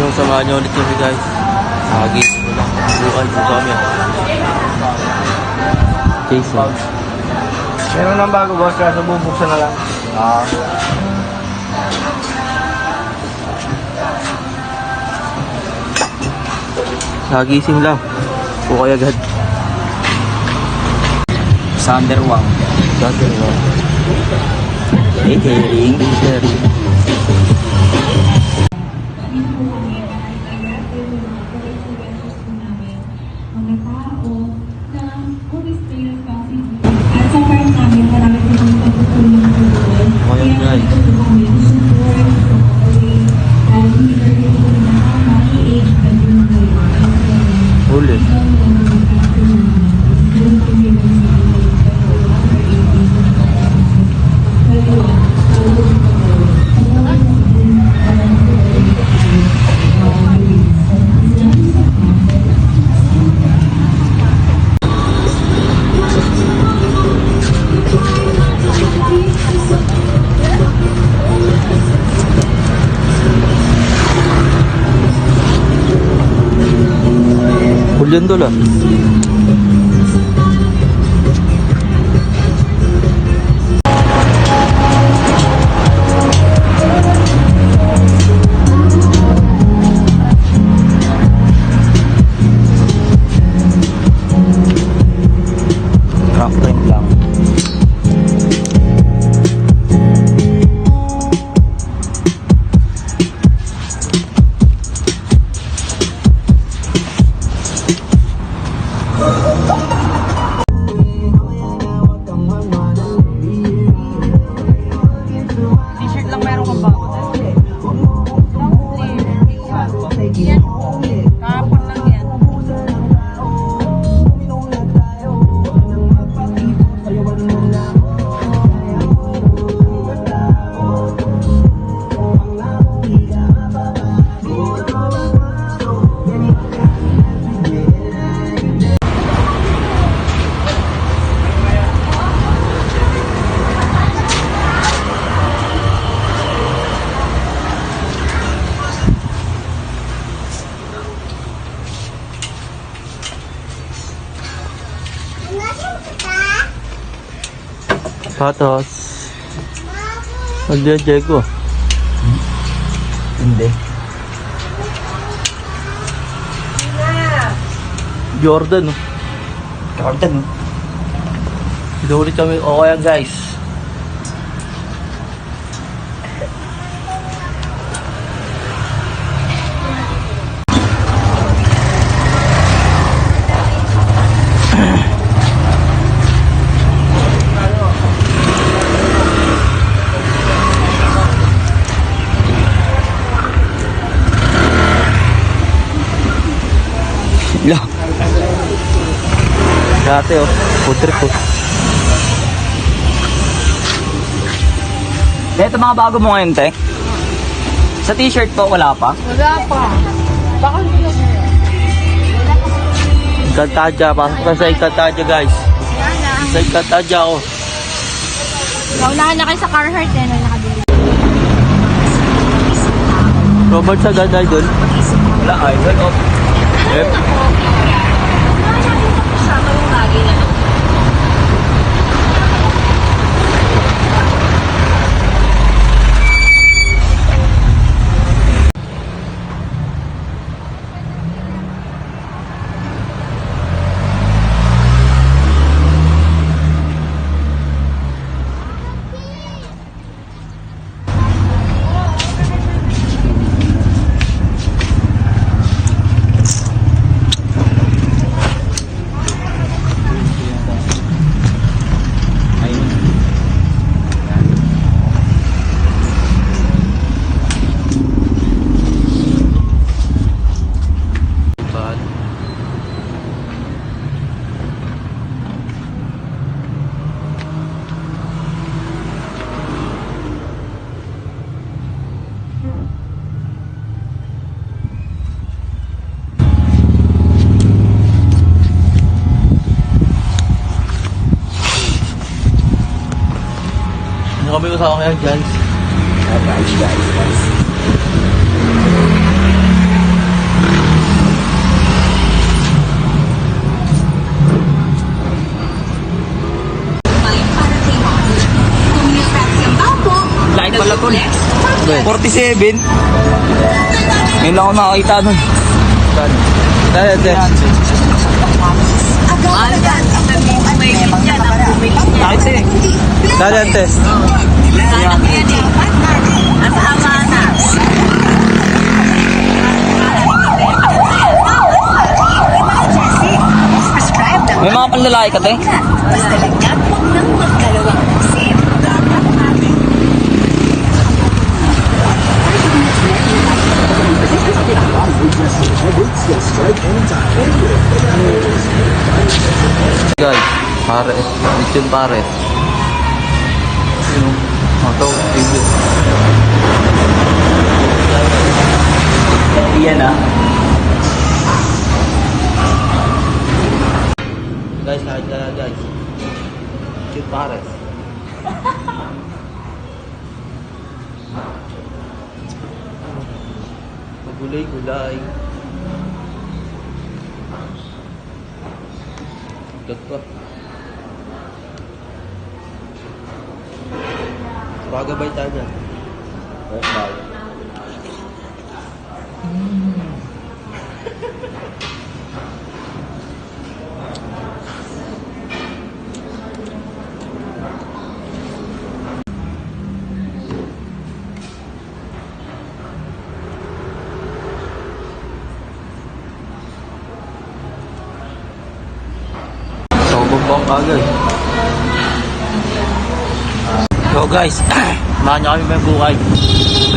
So, samahan nyo ulit kami guys. Gising mo lang. Bukan po kami. Jason. Meron ng bago boss, kaso bubuksan na lang. Gising lang. Bukay agad. Sander Wang. Sander Wang. Hey, Herring. Herring. Huli. Hulian doon ah. Crafting lang. T-shirt lang meron kang bago tayo. Yan. Kahapon lang yan. Patos. Nandiyan Diego. Hindi. Jordan. Oh. Jordan. Inulit kami. O kaya guys. Lah. Dati oh. Food trip oh. Ito mga bago mo ngayon, te. Sa t-shirt po, wala pa? Wala pa. Baka hindi lang yan. Encantadia. Pasok ka sa Encantadia guys. Yan na. Sa Encantadia ako. Naunahan na kayo sa Carhartt eh. Nung nakabili. Robert Sagad idol. Wala, idol. Oh. Yep. kami kasama ngayon guys. Guys. 47. Ngayon lang ako nakakita nun. Dali, ate. Nakita eh. Dali, ate. May mga panlalaki ka, te? Guys, pare. Lechon pare. Yun. Ito, video. Iyan ah. Guys, kahit na guys. Lechon pare. Magulay-gulay. Gagpa. Pagabay tayo niya. Okay. Bang agad. So guys, samahan nyo kami may bukay.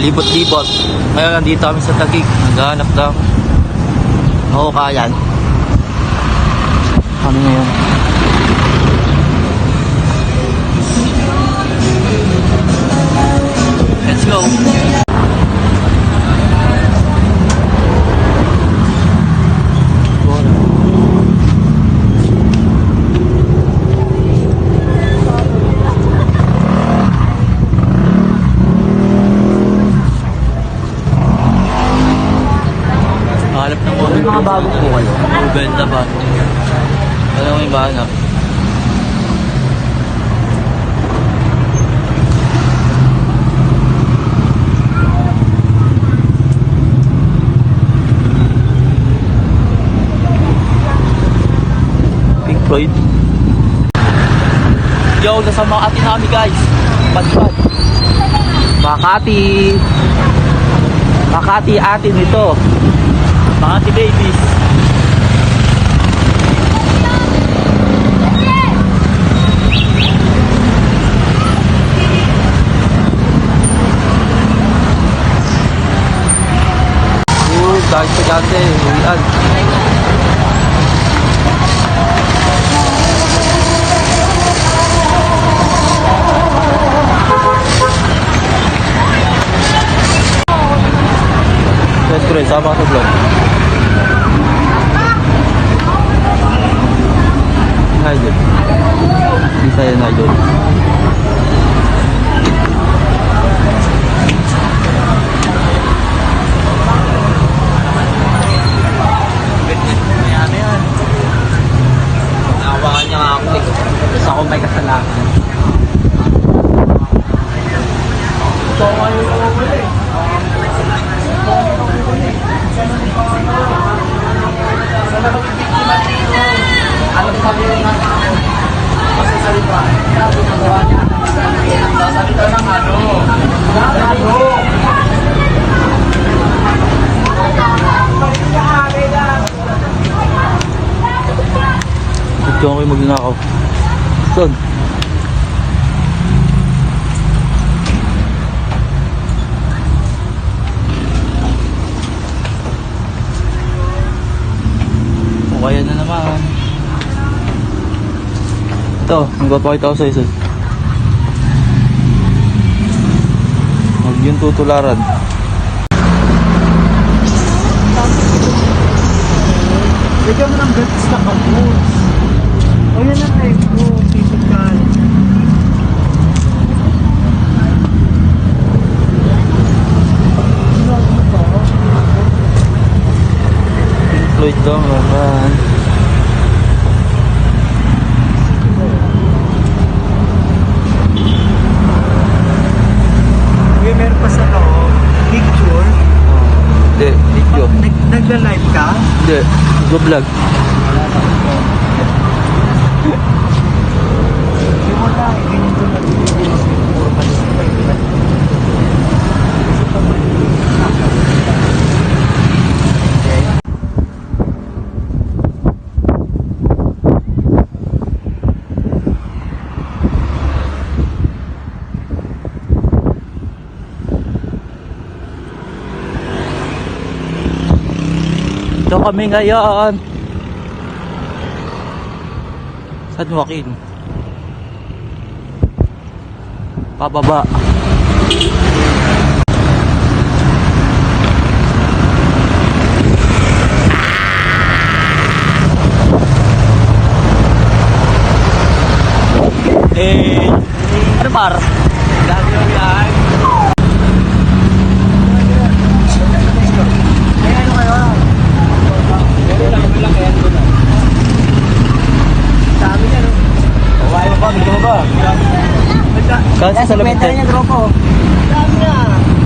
Libot-libot. Ngayon nandito kami sa Taguig. Naghahanap ng mahukayan. Ano ngayon? Let's go! Hanap ng mobile. Mga bagong bukay. Benta ba? Ano yung ibahanap? Pink Floyd. Yo, nasa Makati na kami guys. Padpad. Makati. Makati atin ito. Makati babies. Kahit sa gante, uwian. Let's go rin, sama ka sa vlog. Idol. Isa yan, idol. Mayami yan. Nakawakan niya nga ako eh. Tapos ako may kasalanan. Ito ngayon ako eh. Ano sabi niya? Masasalita. Sabi ng gawa niya. Sasalita ng ano? Ito ako yung magnakaw. Saan? O kaya na naman. Ito, magpapakita ko sa isa. Huwag yung tutularan. Bigyan mo ng bets na kapos. O yan ang type ko, sisig ka. Pink Floyd lang naman. Uy, meron pa sa loob. Hindi, video. Nagla-live ka? Hindi, go-vlog. Hindi mo na, ganyan doon nag-video. Puro palis. Ito kami ngayon. San Joaquin. Pababa. Ano par? Magkano sa salamin dyan?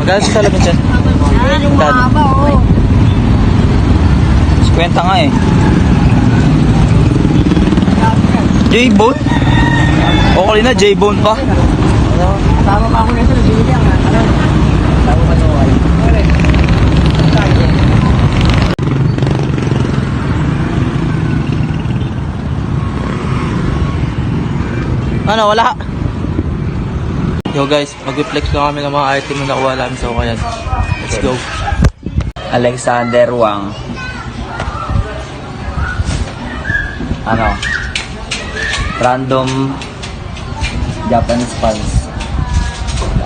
Magkano sa salamin dyan? Yan, yung mahaba, oh. 50 nga eh. J-Bone? Okay na, J-Bone pa. Tama pa ako nito, bibili ang ano. Tama pa nyo ay. Ano, wala? Yo guys, mag-flex na kami ng mga item na nakuha namin sa Ukayan. Let's go. Alexander Wang. Ano? Random Japanese pants.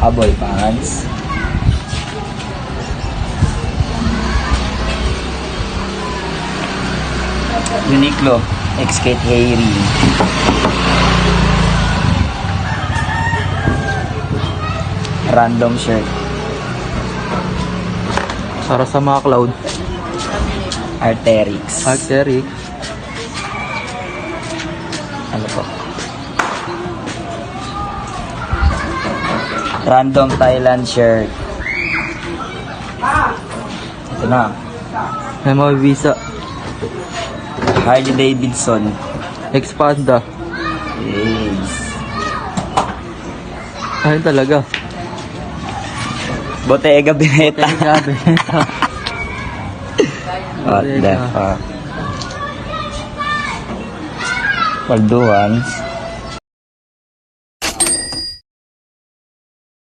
Aboy pants. Uniqlo X-Skate Harry. Random shirt. Para sa mga cloud. Arterix. Arcteric. Ano po? Random Thailand shirt. Ito na. May mga visa. Harley Davidson. Expanda. Yes. Ayun talaga. Bottega Veneta. Grabe. What the fuck? Palduans.